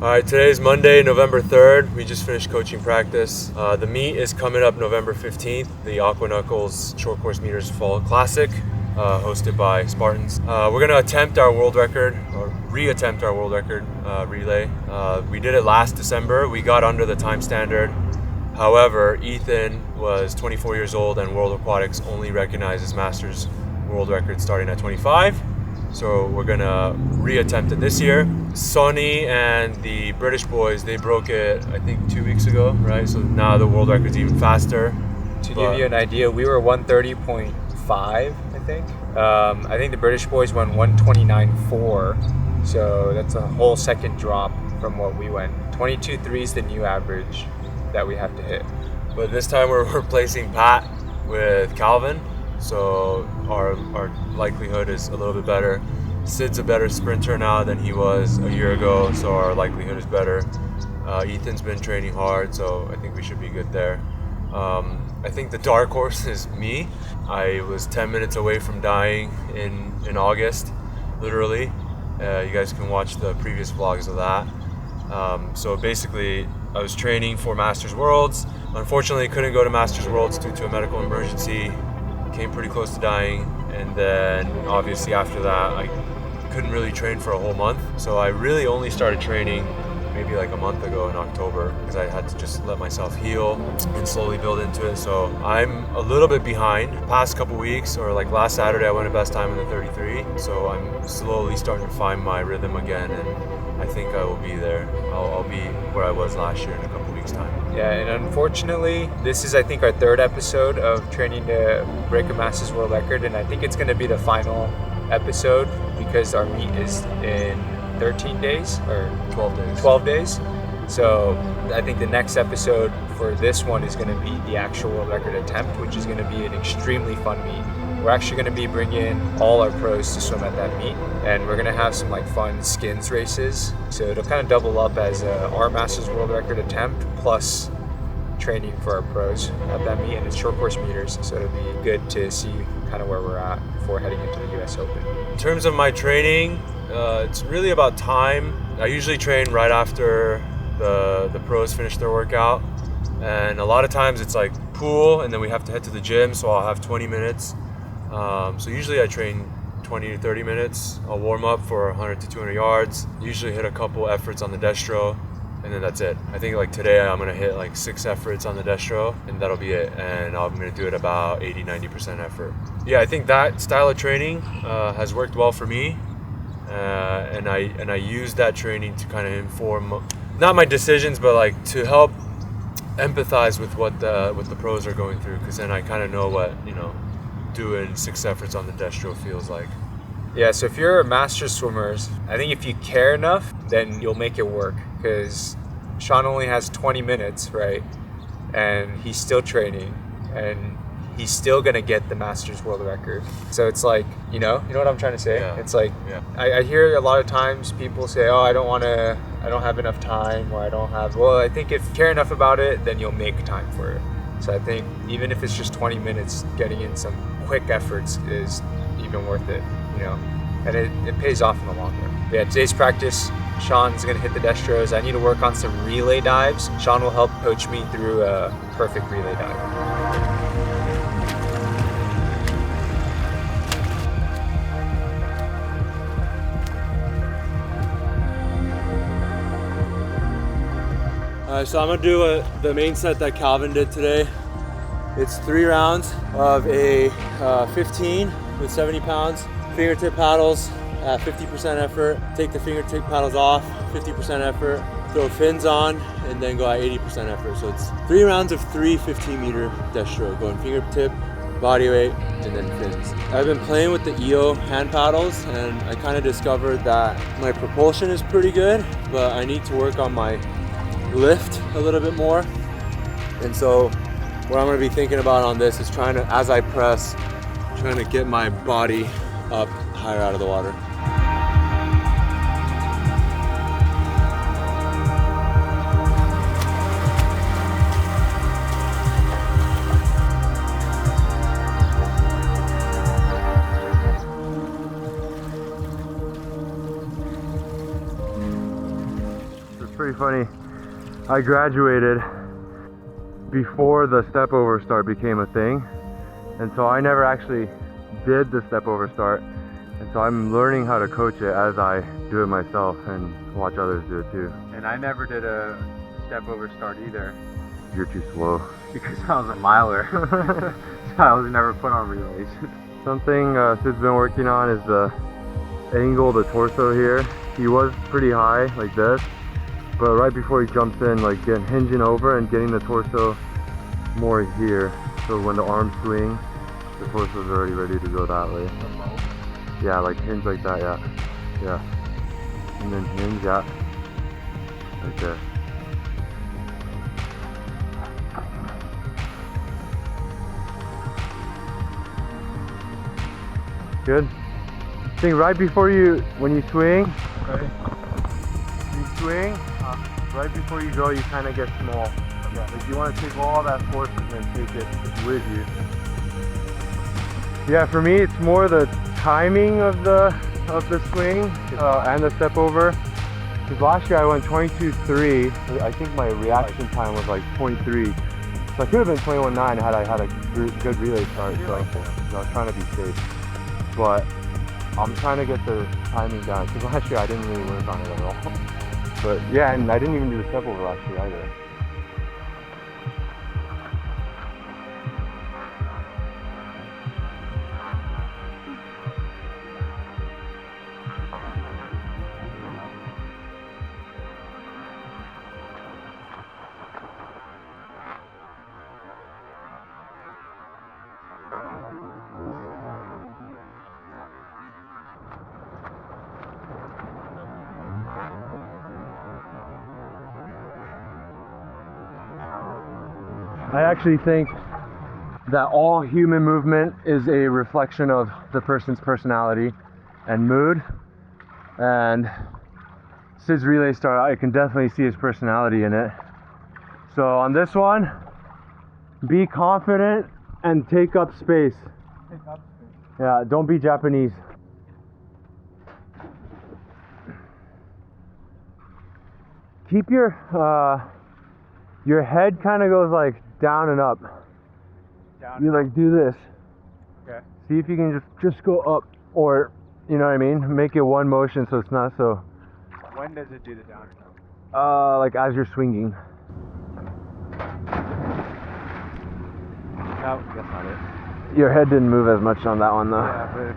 All right, today's Monday, November 3rd. We just finished coaching practice. The meet is coming up November 15th, the Aqua Short Course Meters Fall Classic, hosted by Spartans. We're gonna attempt our world record, or re-attempt our world record relay. We did it last December. We got under the time standard. However, Ethan was 24 years old and World Aquatics only recognizes Masters world record starting at 25. So we're gonna re-attempt it this year. Sonny and the British boys, they broke it, I think 2 weeks ago, right? So now the world record's even faster. To give you an idea, we were 130.5, I think. I think the British boys went 129.4. So that's a whole second drop from what we went. 22.3 is the new average that we have to hit. But this time we're replacing Pat with Calvin. So our likelihood is a little bit better. Sid's a better sprinter now than he was a year ago, so our likelihood is better. Ethan's been training hard, so I think we should be good there. I think the dark horse is me. I was 10 minutes away from dying in August, literally. You guys can watch the previous vlogs of that. So basically, I was training for Masters Worlds. Unfortunately, couldn't go to Masters Worlds due to a medical emergency. Came pretty close to dying, and then obviously after that I couldn't really train for a whole month. So I really only started training maybe like a month ago in October, because I had to just let myself heal and slowly build into it. So I'm a little bit behind. Past couple weeks, or like last Saturday, I went a best time in the 33. So I'm slowly starting to find my rhythm again, and I think I will be there. I'll be where I was last year in a couple weeks time. Yeah, and unfortunately, this is I think our third episode of training to break a Masters world record, and I think it's going to be the final episode because our meet is in 13 days or 12 days. 12 days. So I think the next episode for this one is going to be the actual world record attempt, which is going to be an extremely fun meet. We're actually going to be bringing all our pros to swim at that meet, and we're going to have some like fun skins races. So it'll kind of double up as our Masters world record attempt plus training for our pros at that meet, and it's short course meters. So it'll be good to see kind of where we're at before heading into the US Open. In terms of my training, it's really about time. I usually train right after the pros finish their workout, and a lot of times it's like pool, and then we have to head to the gym, so I'll have 20 minutes. So usually I train 20 to 30 minutes. I'll warm up for 100 to 200 yards, usually hit a couple efforts on the destro, and then that's it. I think like today I'm gonna hit like 6 efforts on the destro, and that'll be it. And I'm gonna do it about 80-90% effort. Yeah, I think that style of training has worked well for me, and I use that training to kind of inform, not my decisions, but like to help empathize with what the pros are going through, because then I kind of know what, you know, doing 6 efforts on the destro feels like. Yeah, so if you're a master swimmer, I think if you care enough, then you'll make it work, because Sean only has 20 minutes, right? And he's still training, and he's still gonna get the Masters world record. So it's like, you know what I'm trying to say? Yeah. It's like, Yeah. I hear a lot of times people say, oh, I don't have enough time, or well, I think if you care enough about it, then you'll make time for it. So I think even if it's just 20 minutes, getting in some quick efforts is even worth it, you know, and it pays off in the long run. But yeah, today's practice, Sean's gonna hit the destros. I need to work on some relay dives. Sean will help coach me through a perfect relay dive. So I'm gonna do the main set that Calvin did today. It's 3 rounds of a 15 with 70 pounds, fingertip paddles at 50% effort, take the fingertip paddles off, 50% effort, throw fins on, and then go at 80% effort. So it's 3 rounds of 3 15-meter destro, going fingertip, body weight, and then fins. I've been playing with the EO hand paddles, and I kind of discovered that my propulsion is pretty good, but I need to work on my lift a little bit more. And so what I'm going to be thinking about on this is trying to, as I press, trying to get my body up higher out of the water. pretty funny. I graduated before the step over start became a thing, and so I never actually did the step over start, and so I'm learning how to coach it as I do it myself and watch others do it too. And I never did a step over start either. You're too slow. Because I was a miler. So I was never put on relays. Something Sid's been working on is the angle of the torso here. He was pretty high like this, but right before he jumps in, like hinging over and getting the torso more here. So when the arms swing, the torso's already ready to go that way. Yeah, like hinge like that, yeah. Yeah. And then hinge, yeah. Right there. Good. I think right before when you swing, right before you go, you kind of get small. Okay. Like you want to take all that force and then take it with you. Yeah, for me, it's more the timing of the swing and the step over. Because last year I went 22.3. I think my reaction time was like 0.3. So I could have been 21.9 had I had a good relay start. So I was trying to be safe. But I'm trying to get the timing down. Because last year I didn't really work on it at all. But yeah, and I didn't even do the step over last year either. I actually think that all human movement is a reflection of the person's personality and mood. And Sid's relay start, I can definitely see his personality in it. So on this one, be confident and take up space. Yeah, don't be Japanese. Keep your head kind of goes like down and up. You like do this. Okay. See if you can just go up, or you know what I mean? Make it one motion so it's not so. When does it do the down and up? Like as you're swinging. No, that's not it. Your head didn't move as much on that one though. Yeah, but it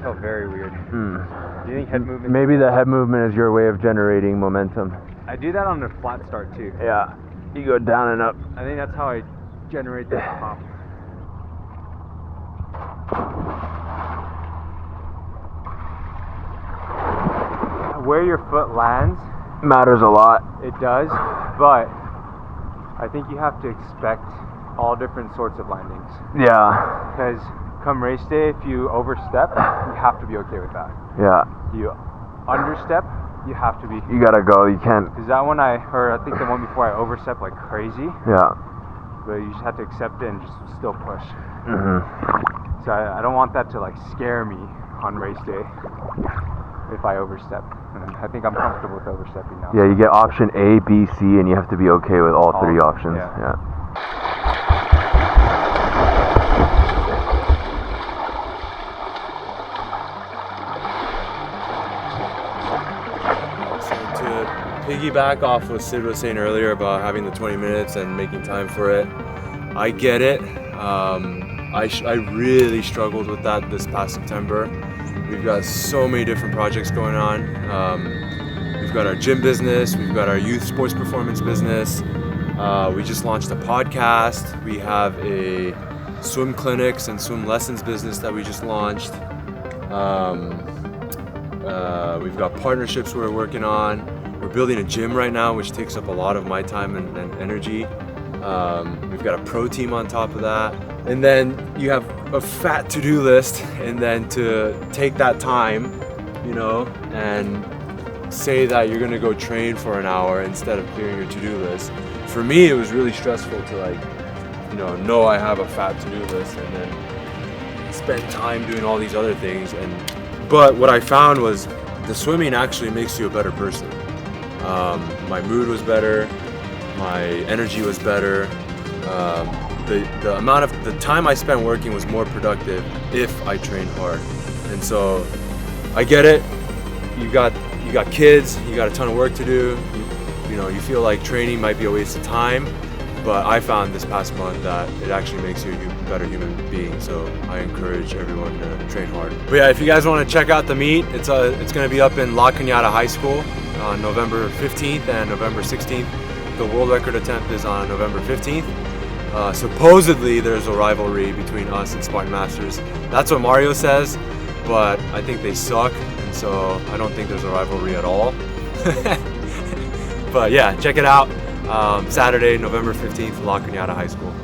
felt very weird. Hmm. Do you think head movement? Maybe the head movement is your way of generating momentum. I do that on the flat start too. Yeah. You go down and up. I think that's how I generate the pop. Where your foot lands Matters a lot. it does, but I think you have to expect all different sorts of landings. Yeah. Because come race day, if you overstep, you have to be okay with that. Yeah. You understep, you have to be. You gotta go. You can't. Because that one I think the one before I overstepped like crazy, Yeah. but you just have to accept it and just still push. Mhm. So I don't want that to like scare me on race day if I overstep. And I think I'm comfortable with overstepping now. Yeah. You get option A, B, C, and you have to be okay with all three options. Yeah. Yeah. To piggyback off what Sid was saying earlier about having the 20 minutes and making time for it, I get it. I really struggled with that this past September. We've got so many different projects going on. We've got our gym business, we've got our youth sports performance business. We just launched a podcast. We have a swim clinics and swim lessons business that we just launched. We've got partnerships we're working on. We're building a gym right now, which takes up a lot of my time and energy. We've got a pro team on top of that. And then you have a fat to-do list, and then to take that time, you know, and say that you're gonna go train for an hour instead of clearing your to-do list. For me, it was really stressful to know I have a fat to-do list and then spend time doing all these other things. But what I found was the swimming actually makes you a better person. My mood was better, my energy was better. The time I spent working was more productive if I trained hard. And so I get it. You got kids, you got a ton of work to do. You feel like training might be a waste of time, but I found this past month that it actually makes you a better human being. So I encourage everyone to train hard. But yeah, if you guys want to check out the meet, it's going to be up in La Cañada High School on November 15th and November 16th. The world record attempt is on November 15th. Supposedly there's a rivalry between us and Spartan Masters. That's what Mario says, but I think they suck, and so I don't think there's a rivalry at all. But yeah, check it out. Saturday, November 15th, La Cañada High School.